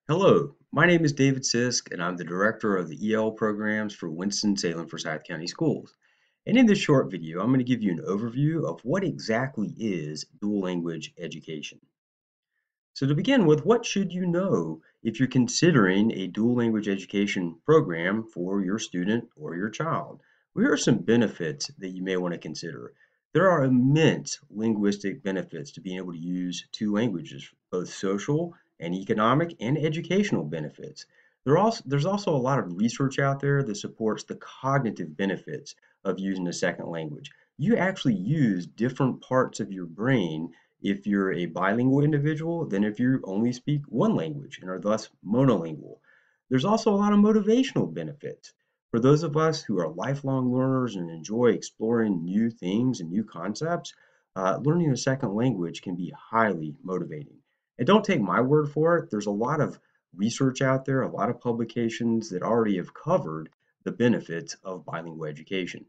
Hello, my name is David Sisk, and I'm the Director of the EL programs for Winston-Salem Forsyth County Schools. And in this short video, I'm going to give you an overview of what exactly is dual language education. So to begin with, what should you know if you're considering a dual language education program for your student or your child? Well, here are some benefits that you may want to consider. There are immense linguistic benefits to being able to use two languages, both social and economic and educational benefits. There's also a lot of research out there that supports the cognitive benefits of using a second language. You actually use different parts of your brain if you're a bilingual individual than if you only speak one language and are thus monolingual. There's also a lot of motivational benefits. For those of us who are lifelong learners and enjoy exploring new things and new concepts, learning a second language can be highly motivating. And don't take my word for it, there's a lot of research out there, a lot of publications that already have covered the benefits of bilingual education.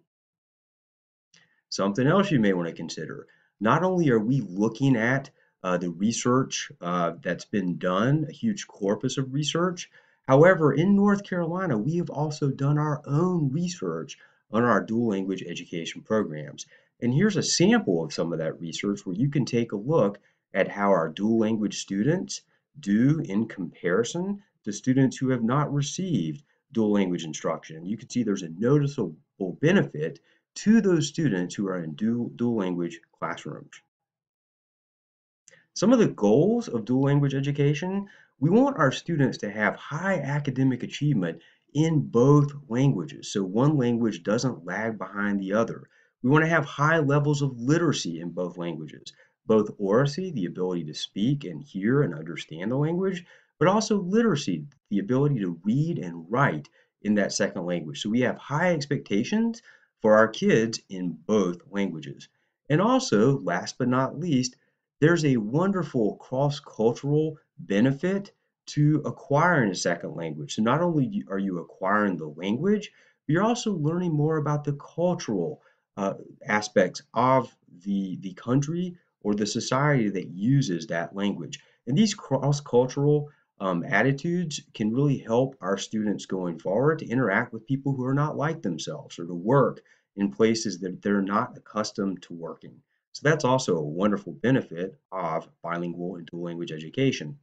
Something else you may want to consider. Not only are we looking at the research that's been done, a huge corpus of research. However, in North Carolina, we have also done our own research on our dual language education programs. And here's a sample of some of that research where you can take a look at how our dual language students do in comparison to students who have not received dual language instruction. You can see there's a noticeable benefit to those students who are in dual language classrooms. Some of the goals of dual language education, we want our students to have high academic achievement in both languages, so one language doesn't lag behind the other. We want to have high levels of literacy in both languages, both oracy, the ability to speak and hear and understand the language, but also literacy, the ability to read and write in that second language. So we have high expectations for our kids in both languages. And also, last but not least, there's a wonderful cross-cultural benefit to acquiring a second language. So not only are you acquiring the language, but you're also learning more about the cultural aspects of the country or the society that uses that language. And these cross-cultural attitudes can really help our students going forward to interact with people who are not like themselves or to work in places that they're not accustomed to working. So that's also a wonderful benefit of bilingual and dual language education.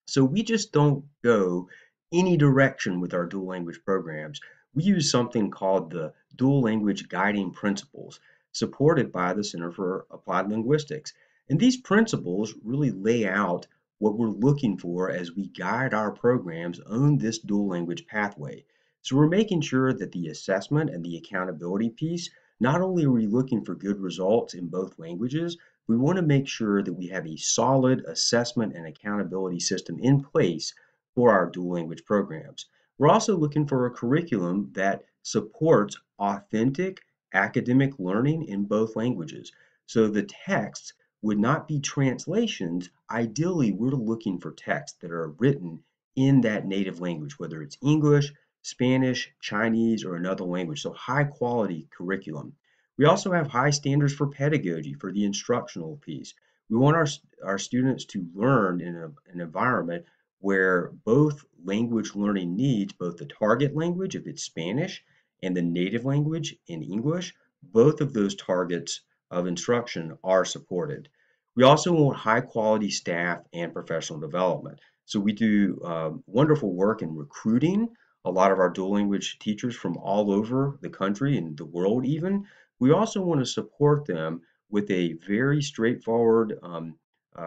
So we just don't go any direction with our dual language programs. We use something called the Dual Language Guiding Principles, supported by the Center for Applied Linguistics. And these principles really lay out what we're looking for as we guide our programs on this dual language pathway. So we're making sure that the assessment and the accountability piece, not only are we looking for good results in both languages, we want to make sure that we have a solid assessment and accountability system in place for our dual language programs. We're also looking for a curriculum that supports authentic academic learning in both languages. So the texts would not be translations. Ideally, we're looking for texts that are written in that native language, whether it's English, Spanish, Chinese, or another language. So high quality curriculum. We also have high standards for pedagogy, for the instructional piece. We want our students to learn in an environment where both language learning needs, both the target language, if it's Spanish, and the native language in English, both of those targets of instruction are supported. We also want high quality staff and professional development. So we do wonderful work in recruiting a lot of our dual language teachers from all over the country and the world even. We also want to support them with a very straightforward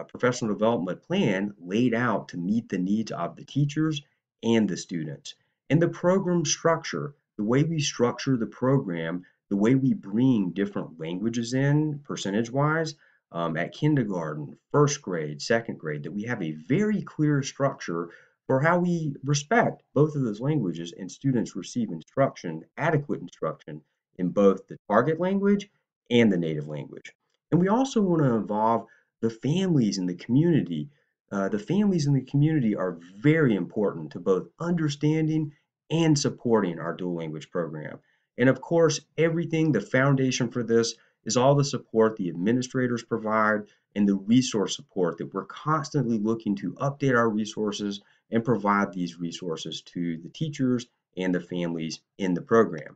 professional development plan laid out to meet the needs of the teachers and the students. And the program structure, the way we structure the program, the way we bring different languages in percentage wise at kindergarten, first grade, second grade, that we have a very clear structure for how we respect both of those languages and students receive instruction, adequate instruction in both the target language and the native language. And we also want to involve the families in the community. The families in the community are very important to both understanding and supporting our dual language program. And of course, everything, the foundation for this is all the support the administrators provide and the resource support that we're constantly looking to update our resources and provide these resources to the teachers and the families in the program.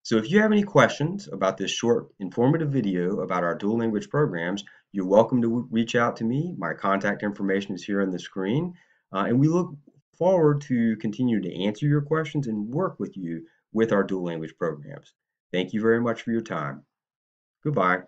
So if you have any questions about this short informative video about our dual language programs, you're welcome to reach out to me. My contact information is here on the screen. And we look forward to continue to answer your questions and work with you with our dual language programs. Thank you very much for your time. Goodbye.